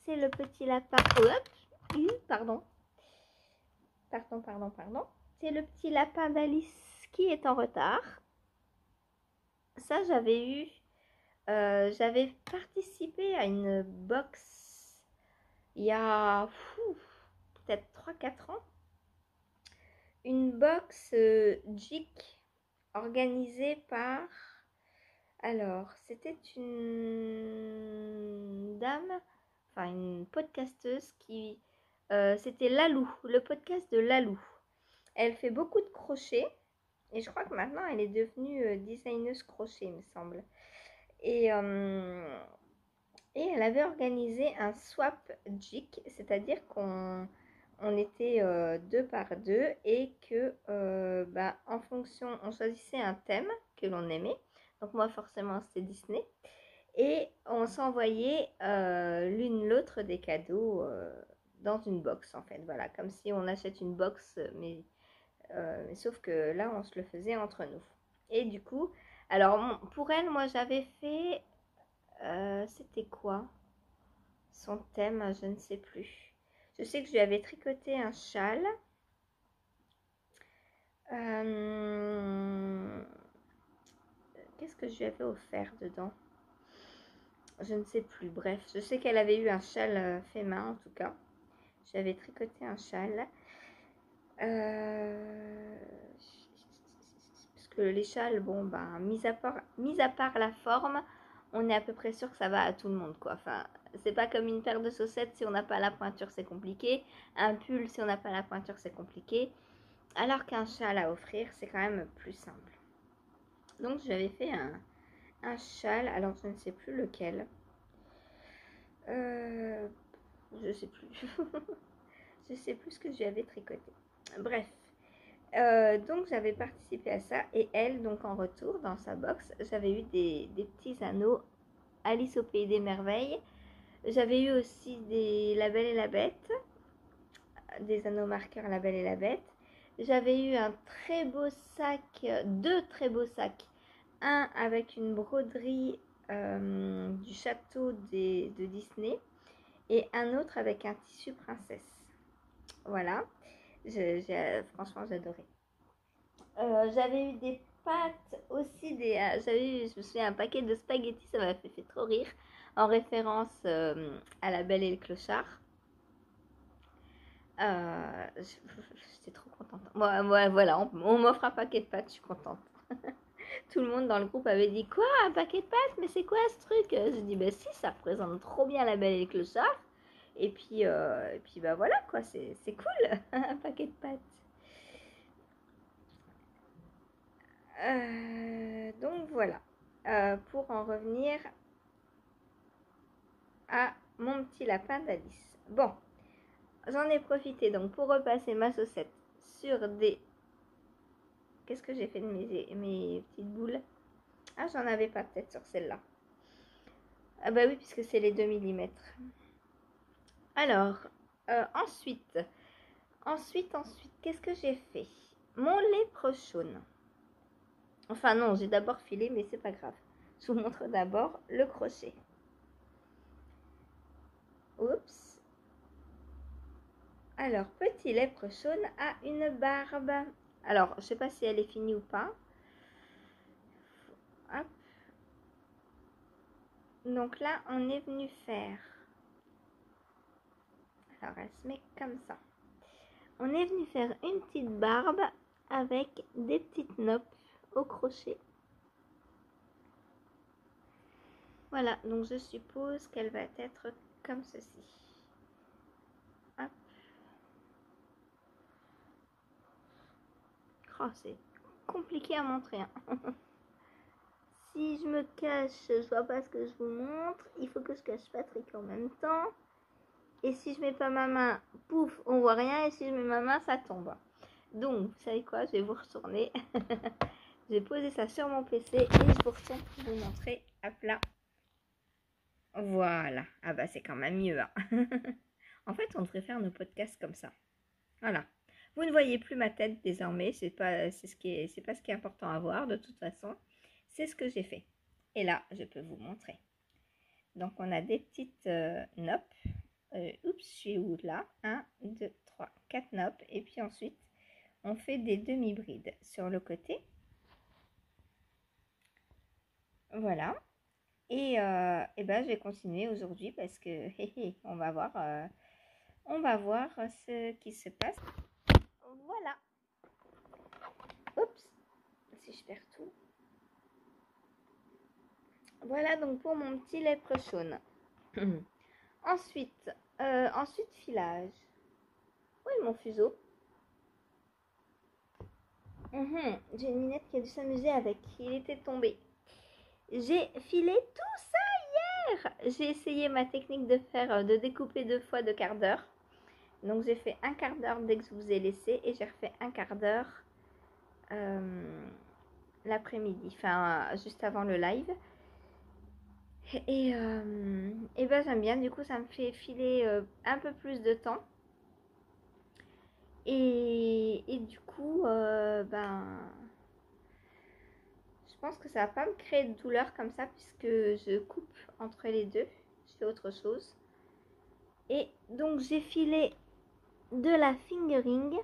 C'est le petit lapin. Hop. Pardon. C'est le petit lapin d'Alice qui est en retard. Ça, j'avais participé à une box il y a peut-être 3-4 ans. une box JIC organisée par... Alors, c'était une dame, enfin une podcasteuse qui... c'était Lalou, le podcast de Lalou. Elle fait beaucoup de crochets et je crois que maintenant elle est devenue designeuse crochet, il me semble. Et elle avait organisé un swap JIC, c'est-à-dire qu'on était deux par deux et que en fonction, on choisissait un thème que l'on aimait. Donc moi forcément c'était Disney. Et on s'envoyait l'une l'autre des cadeaux dans une box en fait. Voilà, comme si on achète une box, mais sauf que là on se le faisait entre nous. Et du coup, alors pour elle, moi j'avais fait, c'était quoi son thème, je ne sais plus. Je sais que je lui avais tricoté un châle. Qu'est-ce que je lui avais offert dedans? Je ne sais plus. Bref, je sais qu'elle avait eu un châle fait main en tout cas. J'avais tricoté un châle. Parce que les châles, bon, mis à part la forme, on est à peu près sûr que ça va à tout le monde, quoi. Enfin, c'est pas comme une paire de chaussettes, si on n'a pas la pointure, c'est compliqué. Un pull, si on n'a pas la pointure, c'est compliqué. Alors qu'un châle à offrir, c'est quand même plus simple. Donc, j'avais fait un châle, alors je ne sais plus lequel. Je sais plus. Je sais plus ce que j'avais tricoté. Bref. Donc j'avais participé à ça et elle, donc en retour dans sa box, j'avais eu des petits anneaux Alice au pays des merveilles. J'avais eu aussi des La Belle et la Bête, des anneaux marqueurs La Belle et la Bête. J'avais eu un très beau sac, deux très beaux sacs. Un avec une broderie du château de Disney et un autre avec un tissu princesse. Voilà, franchement j'adorais. J'avais eu des pâtes aussi, j'avais eu, je me souviens, un paquet de spaghettis, ça m'a fait trop rire, en référence à La Belle et le Clochard. J'étais trop contente. Moi voilà, on m'offre un paquet de pâtes, je suis contente. Tout le monde dans le groupe avait dit, quoi, un paquet de pâtes? Mais c'est quoi ce truc? J'ai dit, bah si, ça représente trop bien La Belle et le Clochard. Et puis voilà, quoi, c'est cool, un paquet de pâtes. Donc voilà, pour en revenir à mon petit lapin d'Alice. Bon, j'en ai profité donc pour repasser ma saucette sur des... Qu'est-ce que j'ai fait de mes petites boules? Ah, j'en avais pas peut-être sur celle-là. Ah bah oui, puisque c'est les 2 mm. Alors, ensuite, qu'est-ce que j'ai fait? Mon léprechaune. Enfin non, j'ai d'abord filé, mais c'est pas grave. Je vous montre d'abord le crochet. Oups. Alors, petit léprechaune a une barbe. Alors, je sais pas si elle est finie ou pas. Hop. Donc là, on est venu faire... Alors, elle se met comme ça. On est venu faire une petite barbe avec des petites noppes au crochet. Voilà, donc je suppose qu'elle va être comme ceci. Hop. Oh, c'est compliqué à montrer. Hein. Si je me cache, je vois pas ce que je vous montre. Il faut que je cache Patrick en même temps. Et si je mets pas ma main, pouf, on voit rien. Et si je mets ma main, ça tombe. Donc, vous savez quoi? Je vais vous retourner. Je vais poser ça sur mon PC et je vous retourne pour vous montrer à plat. Voilà. Ah bah c'est quand même mieux. Hein. En fait, on devrait faire nos podcasts comme ça. Voilà. Vous ne voyez plus ma tête désormais. C'est pas ce qui est important à voir de toute façon. C'est ce que j'ai fait. Et là, je peux vous montrer. Donc, on a des petites noppes. Oups, je suis où là? 1, 2, 3, 4 noppes. Et puis ensuite, on fait des demi-brides sur le côté. Voilà. Et ben, je vais continuer aujourd'hui parce que on va voir ce qui se passe. Voilà. Oups, si je perds tout. Voilà donc pour mon petit lèpre chaune. Ensuite, filage. Oui, mon fuseau. J'ai une minette qui a dû s'amuser avec. Il était tombé. J'ai filé tout ça hier. J'ai essayé ma technique de découper 2 fois de quart d'heure. Donc j'ai fait un quart d'heure dès que je vous ai laissé et j'ai refait un quart d'heure l'après-midi, enfin juste avant le live. Et ben j'aime bien, du coup ça me fait filer un peu plus de temps. Et du coup, ben, je pense que ça va pas me créer de douleur comme ça puisque je coupe entre les deux. Je fais autre chose. Et donc j'ai filé de la fingering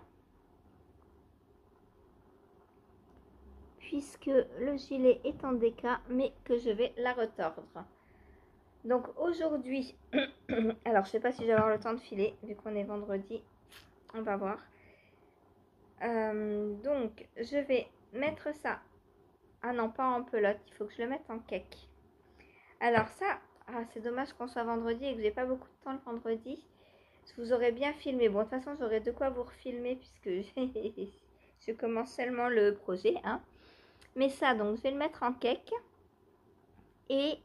puisque le gilet est en déca mais que je vais la retordre. Donc aujourd'hui, alors je sais pas si je vais avoir le temps de filer vu qu'on est vendredi, on va voir. Donc je vais mettre ça. Ah non, pas en pelote, il faut que je le mette en cake. Alors ça, c'est dommage qu'on soit vendredi et que j'ai pas beaucoup de temps le vendredi. Je vous aurais bien filmé. Bon, de toute façon, j'aurais de quoi vous refilmer puisque je commence seulement le projet. Hein. Mais ça, donc, je vais le mettre en cake. Et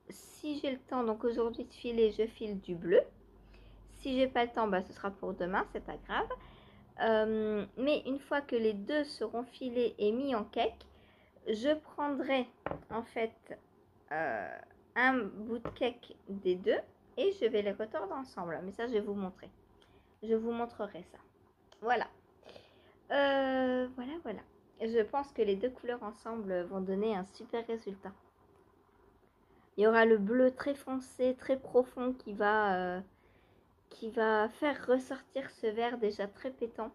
si j'ai le temps, donc aujourd'hui de filer, je file du bleu. Si j'ai pas le temps, bah, ce sera pour demain, c'est pas grave. Mais une fois que les deux seront filés et mis en cake, je prendrai en fait un bout de cake des deux et je vais les retordre ensemble. Mais ça, je vais vous montrer. Je vous montrerai ça. Voilà. Voilà. Je pense que les deux couleurs ensemble vont donner un super résultat. Il y aura le bleu très foncé, très profond qui va faire ressortir ce vert déjà très pétant.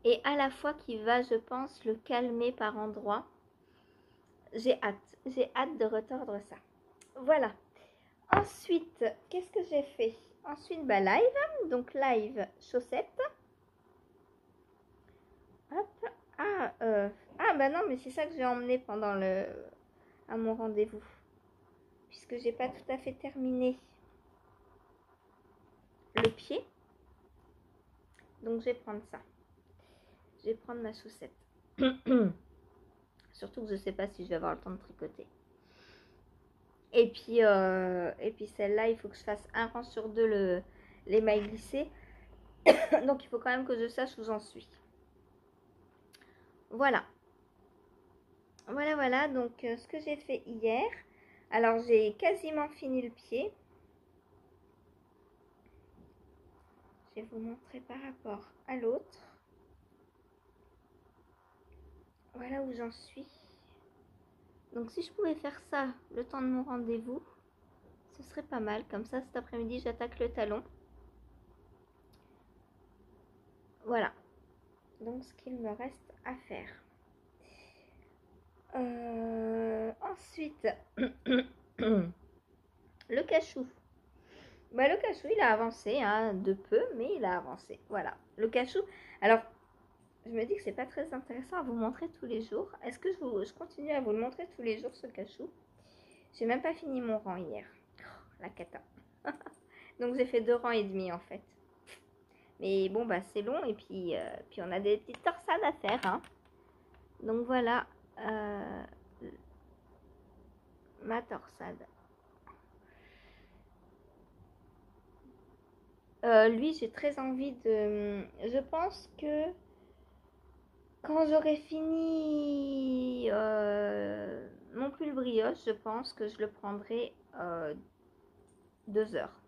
Et à la fois qui va, je pense, le calmer par endroits. J'ai hâte de retordre ça. Voilà. Ensuite, qu'est-ce que j'ai fait? Ensuite, bah, live. Donc, live chaussettes. Hop. Bah non, mais c'est ça que j'ai emmené à mon rendez-vous. Puisque j'ai pas tout à fait terminé le pied. Donc, je vais prendre ça. Je vais prendre ma chaussette. Surtout que je sais pas si je vais avoir le temps de tricoter. Et puis celle-là, il faut que je fasse un rang sur deux les mailles glissées. Donc, il faut quand même que je sache où j'en suis. Voilà. Voilà. Donc, ce que j'ai fait hier. Alors, j'ai quasiment fini le pied. Je vais vous montrer par rapport à l'autre. Voilà où j'en suis. Donc, si je pouvais faire ça le temps de mon rendez-vous, ce serait pas mal. Comme ça, cet après-midi, j'attaque le talon. Voilà. Donc, ce qu'il me reste à faire. Ensuite, le cachou. Bah, le cachou, il a avancé, hein, de peu, mais il a avancé. Voilà, le cachou. Alors, je me dis que c'est pas très intéressant à vous montrer tous les jours. Est-ce que je continue à vous le montrer tous les jours, ce cachou? J'ai même pas fini mon rang hier. Oh, la cata. Donc, j'ai fait 2 rangs et demi, en fait. Mais bon, bah, c'est long, et puis on a des petites torsades à faire, hein. Donc, voilà. Ma torsade. Lui, j'ai très envie de... Je pense que quand j'aurai fini mon pull brioche, je pense que je le prendrai 2 heures.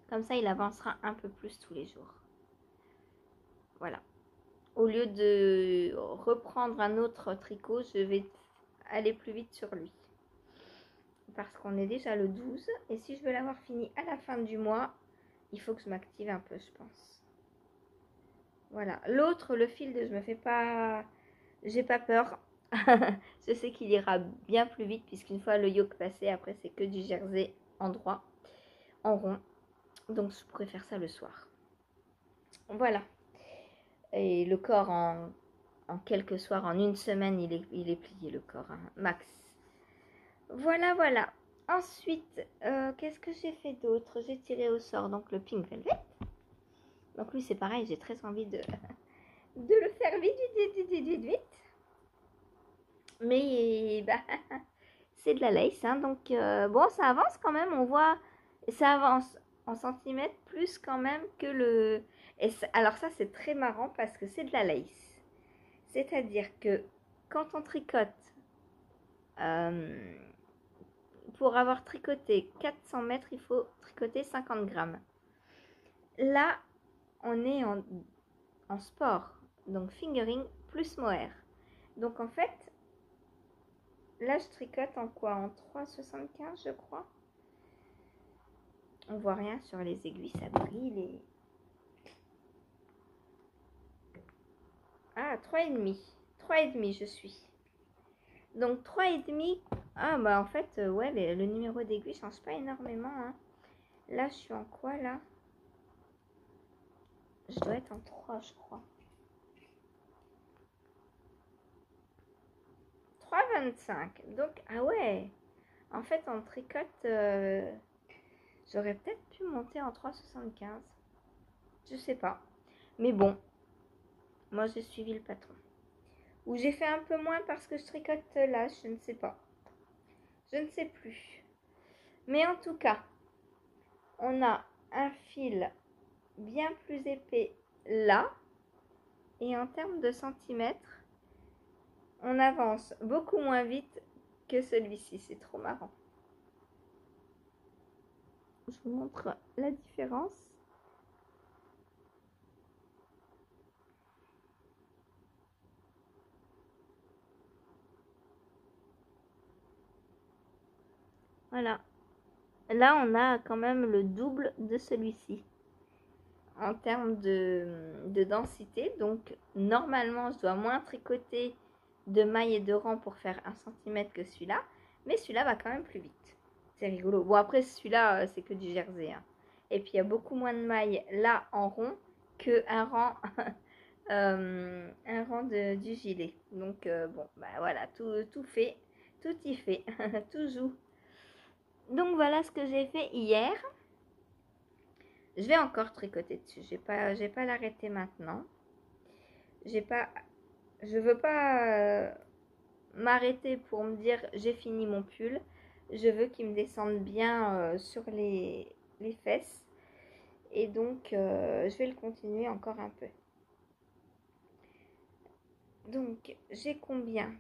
Comme ça, il avancera un peu plus tous les jours. Voilà. Au lieu de reprendre un autre tricot, je vais aller plus vite sur lui. Parce qu'on est déjà le 12. Et si je veux l'avoir fini à la fin du mois, il faut que je m'active un peu, je pense. Voilà. L'autre, le fil de je me fais pas... J'ai pas peur. Je sais qu'il ira bien plus vite puisqu'une fois le yoke passé, après c'est que du jersey en droit, en rond. Donc je pourrais faire ça le soir. Voilà. Et le corps en quelques soirs, en une semaine, il est plié le corps, hein, max. Voilà, voilà. Ensuite, qu'est-ce que j'ai fait d'autre? J'ai tiré au sort donc le Pink Velvet. Donc lui c'est pareil, j'ai très envie de le faire vite. Mais bah, c'est de la lace, hein, donc bon, ça avance quand même, on voit, ça avance en centimètres plus quand même que le... Alors ça c'est très marrant parce que c'est de la lace. C'est-à-dire que quand on tricote, euh, pour avoir tricoté 400 mètres, il faut tricoter 50 grammes. Là, on est en sport, donc fingering plus mohair. Donc en fait, là je tricote en quoi? En 3,75 je crois. On voit rien sur les aiguilles, ça brille. Ah, 3,5. 3,5 je suis. Donc 3,5. Ah bah en fait, ouais, le numéro d'aiguille change pas énormément. Hein. Là, je suis en quoi là? Je dois être en 3, je crois. 3,25. Donc, ah ouais. En fait, en tricote, j'aurais peut-être pu monter en 3,75. Je sais pas. Mais bon, moi j'ai suivi le patron. Ou j'ai fait un peu moins parce que je tricote là, je ne sais pas. Je ne sais plus. Mais en tout cas, on a un fil bien plus épais là. Et en termes de centimètres, on avance beaucoup moins vite que celui-ci. C'est trop marrant. Je vous montre la différence. Voilà. Là, on a quand même le double de celui-ci en termes de densité. Donc, normalement, je dois moins tricoter de mailles et de rangs pour faire 1 cm que celui-là. Mais celui-là va quand même plus vite. C'est rigolo. Bon, après, celui-là, c'est que du jersey. Hein. Et puis, il y a beaucoup moins de mailles là en rond qu'un rang, un rang du gilet. Donc, bon, bah voilà, tout fait. Tout y fait. Tout joue. Donc, voilà ce que j'ai fait hier. Je vais encore tricoter dessus. J'ai pas l'arrêter maintenant. Je veux pas m'arrêter pour me dire j'ai fini mon pull. Je veux qu'il me descende bien sur les fesses. Et donc, je vais le continuer encore un peu. Donc, j'ai combien?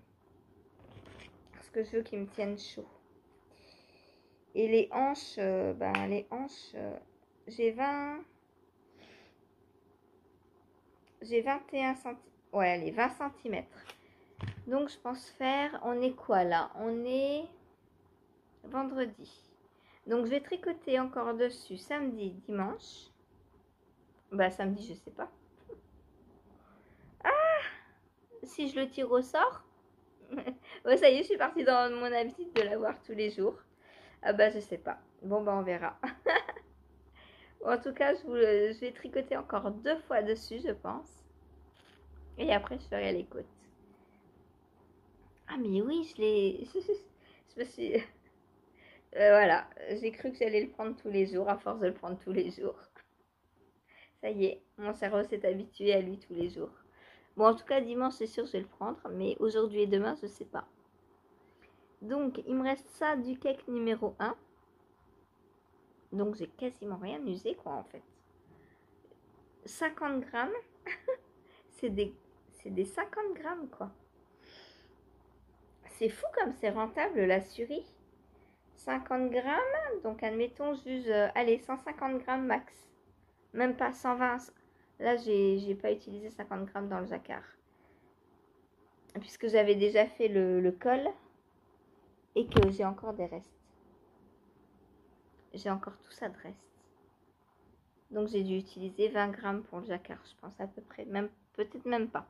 Parce que je veux qu'il me tienne chaud. Et les hanches, j'ai 20... J'ai 21 cm. Ouais, allez, 20 cm. Donc, je pense faire... On est quoi, là? On est vendredi. Donc, je vais tricoter encore dessus samedi, dimanche. Bah, samedi, je sais pas. Ah! Si je le tire au sort. Ouais, ça y est, je suis partie dans mon habitude de l'avoir tous les jours. Ah bah, je sais pas. Bon, bah, on verra. En tout cas, je vais tricoter encore 2 fois dessus, je pense. Et après, je ferai les côtes. Ah, mais oui, je l'ai... je me suis... voilà, j'ai cru que j'allais le prendre tous les jours, à force de le prendre tous les jours. Ça y est, mon cerveau s'est habitué à lui tous les jours. Bon, en tout cas, dimanche, c'est sûr, je vais le prendre, mais aujourd'hui et demain, je sais pas. Donc, il me reste ça du cake numéro 1. Donc, j'ai quasiment rien usé, quoi, en fait. 50 grammes, c'est des 50 grammes, quoi. C'est fou comme c'est rentable, la Suri. 50 grammes, donc admettons, j'use, allez, 150 grammes max. Même pas 120. Là, j'ai pas utilisé 50 grammes dans le jacquard. Puisque j'avais déjà fait le col et que j'ai encore des restes. J'ai encore tout ça de restes. Donc, j'ai dû utiliser 20 grammes pour le jacquard, je pense, à peu près. Même, peut-être même pas.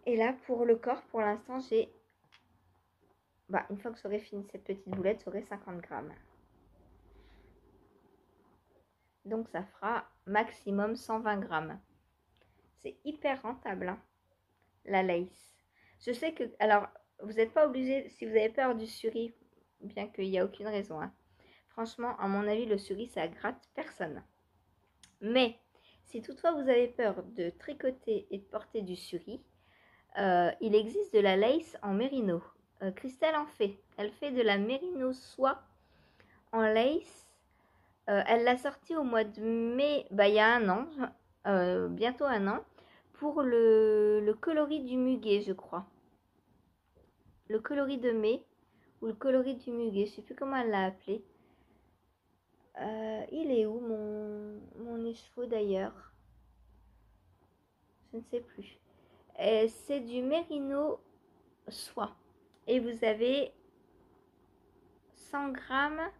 Et là, pour le corps, pour l'instant, j'ai... Bah, une fois que j'aurai fini cette petite boulette, j'aurai 50 grammes. Donc ça fera maximum 120 grammes. C'est hyper rentable, hein, la Lace. Je sais que, alors, vous n'êtes pas obligé, si vous avez peur du suri, bien qu'il n'y a aucune raison, hein. Franchement, à mon avis, le suri, ça gratte personne. Mais, si toutefois vous avez peur de tricoter et de porter du suri, il existe de la lace en mérino. Christelle en fait. Elle fait de la mérino soie en lace. Elle l'a sortie au mois de mai, il y a un an, bientôt un an, pour le coloris du muguet, je crois. Le coloris de mai ou le coloris du muguet, je ne sais plus comment elle l'a appelé. Il est où mon écheveau d'ailleurs? Je ne sais plus. C'est du mérino soie. Et vous avez 100 grammes.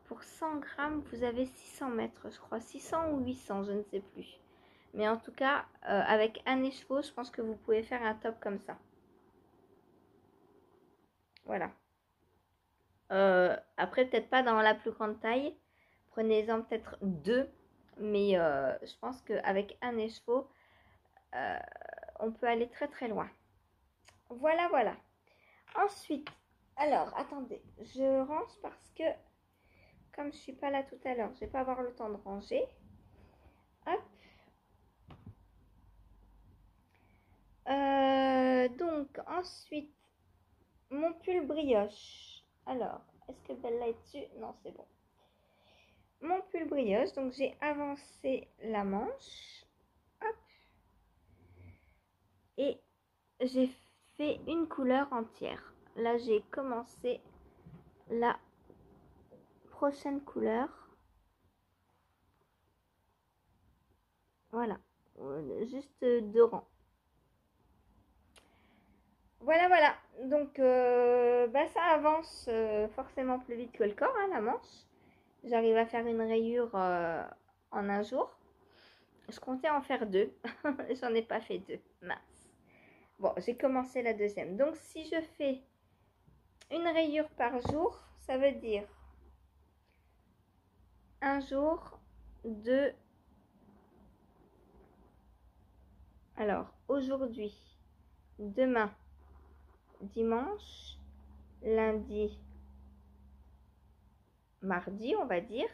Pour 100 grammes, vous avez 600 mètres, je crois. 600 ou 800, je ne sais plus. Mais en tout cas, avec un écheveau, je pense que vous pouvez faire un top comme ça. Voilà. Après, peut-être pas dans la plus grande taille. Prenez-en peut-être deux. Mais je pense qu'avec un écheveau, on peut aller très très loin. Voilà, voilà. Ensuite, alors, attendez. Je range parce que, comme je ne suis pas là tout à l'heure, je ne vais pas avoir le temps de ranger. Hop. Donc, ensuite, mon pull brioche. Alors, est-ce que Bella est dessus? Non, c'est bon. Mon pull brioche, donc j'ai avancé la manche. Hop. Et j'ai fait une couleur entière. Là, j'ai commencé la prochaine couleur. Voilà. Juste deux rangs. Voilà, voilà. Donc, ça avance forcément plus vite que le corps, hein, la manche. J'arrive à faire une rayure en un jour. Je comptais en faire deux. J'en ai pas fait deux. Mince. Bon, j'ai commencé la deuxième. Donc, si je fais une rayure par jour, ça veut dire un jour, deux. Alors, aujourd'hui, demain, dimanche, lundi, mardi, on va dire,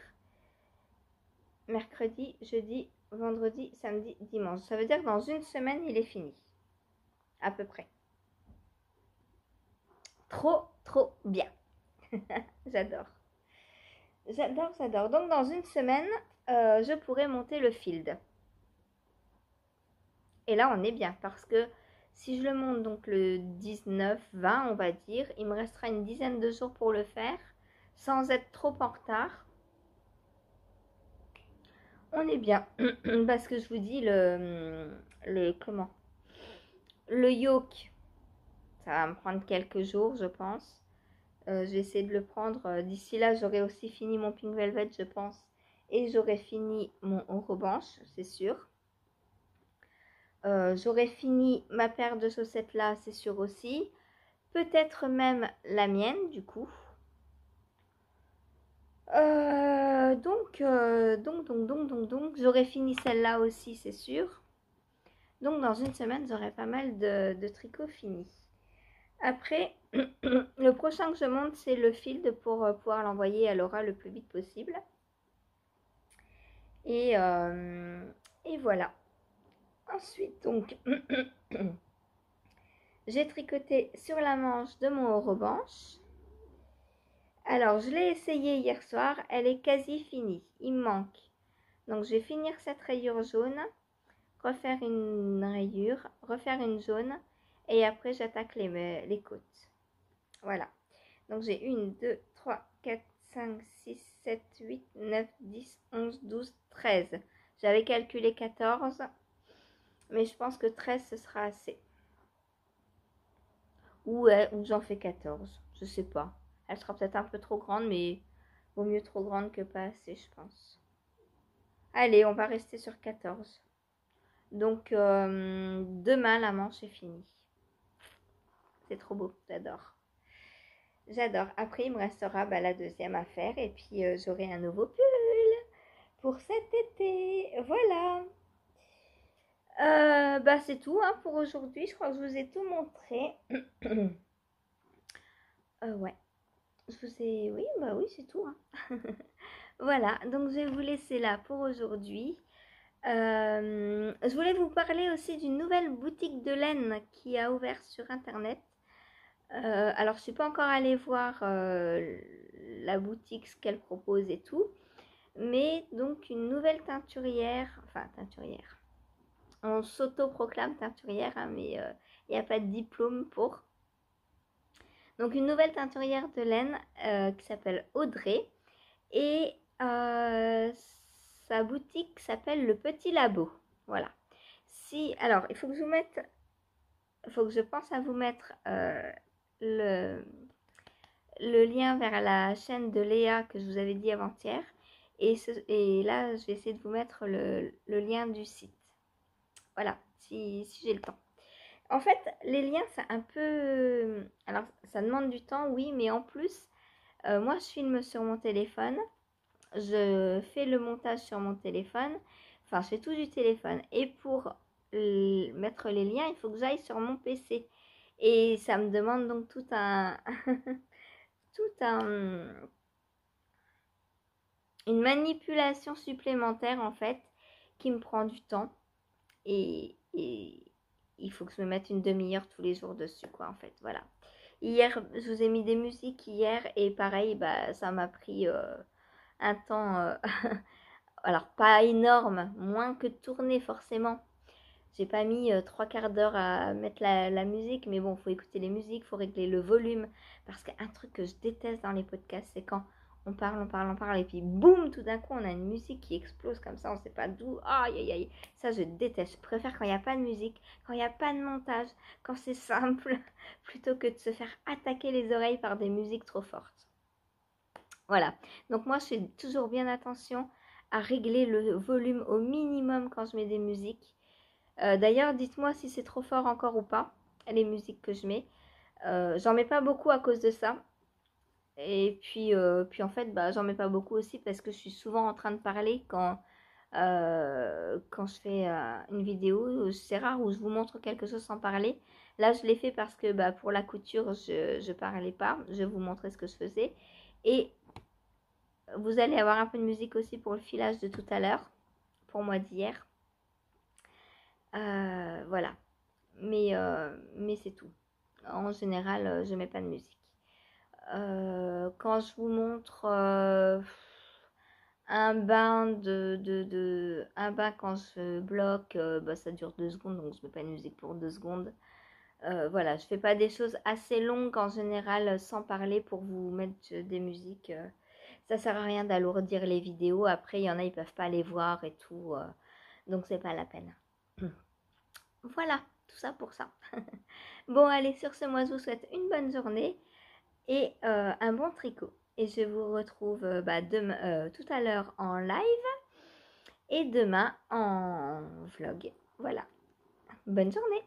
mercredi, jeudi, vendredi, samedi, dimanche. Ça veut dire que dans une semaine, il est fini. À peu près. Trop, trop bien. J'adore. J'adore, j'adore. Donc, dans une semaine, je pourrai monter le field. Et là, on est bien parce que si je le monte donc le 19-20, on va dire, il me restera une dizaine de jours pour le faire sans être trop en retard. On est bien parce que je vous dis comment le yoke, ça va me prendre quelques jours, je pense. Je vais essayer de le prendre. D'ici là, j'aurai aussi fini mon Pink Velvet, je pense. Et j'aurai fini mon revanche, c'est sûr. J'aurai fini ma paire de chaussettes là, c'est sûr aussi. Peut-être même la mienne, du coup. Donc, j'aurai fini celle-là aussi, c'est sûr. Donc, dans une semaine, j'aurai pas mal de tricots finis. Après, le prochain que je monte, c'est le field pour pouvoir l'envoyer à Laura le plus vite possible. Et voilà. Ensuite, donc, j'ai tricoté sur la manche de mon revanche. Alors, je l'ai essayé hier soir. Elle est quasi finie. Il me manque. Donc, je vais finir cette rayure jaune, refaire une rayure, refaire une jaune. Et après, j'attaque les côtes. Voilà. Donc, j'ai 1, 2, 3, 4, 5, 6, 7, 8, 9, 10, 11, 12, 13. J'avais calculé 14. Mais je pense que 13, ce sera assez. Ou j'en fais 14. Je sais pas. Elle sera peut-être un peu trop grande, mais vaut mieux trop grande que pas assez, je pense. Allez, on va rester sur 14. Donc, demain, la manche est finie. C'est trop beau, j'adore. J'adore. Après, il me restera la deuxième à faire et puis j'aurai un nouveau pull. pour cet été. Voilà. Bah c'est tout hein, pour aujourd'hui. Je crois que je vous ai tout montré. Ouais. Je vous ai... Oui, bah oui, c'est tout. Hein. Voilà, donc je vais vous laisser là pour aujourd'hui. Je voulais vous parler aussi d'une nouvelle boutique de laine qui a ouvert sur internet. Alors, je ne suis pas encore allée voir la boutique, ce qu'elle propose et tout. Mais donc, une nouvelle teinturière, enfin, teinturière. On s'auto-proclame teinturière, hein, mais il n'y a pas de diplôme pour. Donc, une nouvelle teinturière de laine qui s'appelle Audrey. Et sa boutique s'appelle Le Petit Labo. Voilà. Alors, il faut que je vous mette, il faut que je pense à vous mettre le, le lien vers la chaîne de Léa que je vous avais dit avant-hier. Et là, je vais essayer de vous mettre le lien du site. Voilà, si j'ai le temps. En fait, les liens, c'est un peu... Alors, ça demande du temps, oui, mais en plus, moi, je filme sur mon téléphone. Je fais le montage sur mon téléphone. Enfin, je fais tout du téléphone. Et pour mettre les liens, il faut que j'aille sur mon PC. Et ça me demande donc tout un... une manipulation supplémentaire, en fait, qui me prend du temps. Et il faut que je me mette une demi-heure tous les jours dessus, quoi, en fait. Voilà. Hier, je vous ai mis des musiques hier. Et pareil, bah, ça m'a pris un temps... alors pas énorme, moins que de tourner forcément. J'ai pas mis 3/4 d'heure à mettre la musique, mais bon, faut écouter les musiques, faut régler le volume. Parce qu'un truc que je déteste dans les podcasts, c'est quand on parle, et puis boum, tout d'un coup, on a une musique qui explose comme ça, on sait pas d'où. Aïe, aïe, aïe. Ça, je déteste. Je préfère quand il n'y a pas de musique, quand il n'y a pas de montage, quand c'est simple, plutôt que de se faire attaquer les oreilles par des musiques trop fortes. Voilà. Donc moi, je fais toujours bien attention à régler le volume au minimum quand je mets des musiques. D'ailleurs, dites-moi si c'est trop fort encore ou pas, les musiques que je mets. J'en mets pas beaucoup à cause de ça. Et puis en fait, bah, j'en mets pas beaucoup aussi parce que je suis souvent en train de parler quand je fais une vidéo. C'est rare où je vous montre quelque chose sans parler. Là, je l'ai fait parce que bah, pour la couture, je parlais pas. Je vous montrais ce que je faisais. Et vous allez avoir un peu de musique aussi pour le filage de tout à l'heure, pour moi d'hier. Voilà. Mais c'est tout. En général, je mets pas de musique. Quand je vous montre un bain un bain quand je bloque, bah, ça dure 2 secondes, donc je mets pas de musique pour 2 secondes. Voilà, je fais pas des choses assez longues en général sans parler pour vous mettre des musiques. Ça sert à rien d'alourdir les vidéos. Après, il y en a, ils peuvent pas les voir et tout. Donc, c'est pas la peine. Voilà, tout ça pour ça. Bon, allez, sur ce, moi, je vous souhaite une bonne journée et un bon tricot. Et je vous retrouve demain, tout à l'heure en live et demain en vlog. Voilà. Bonne journée.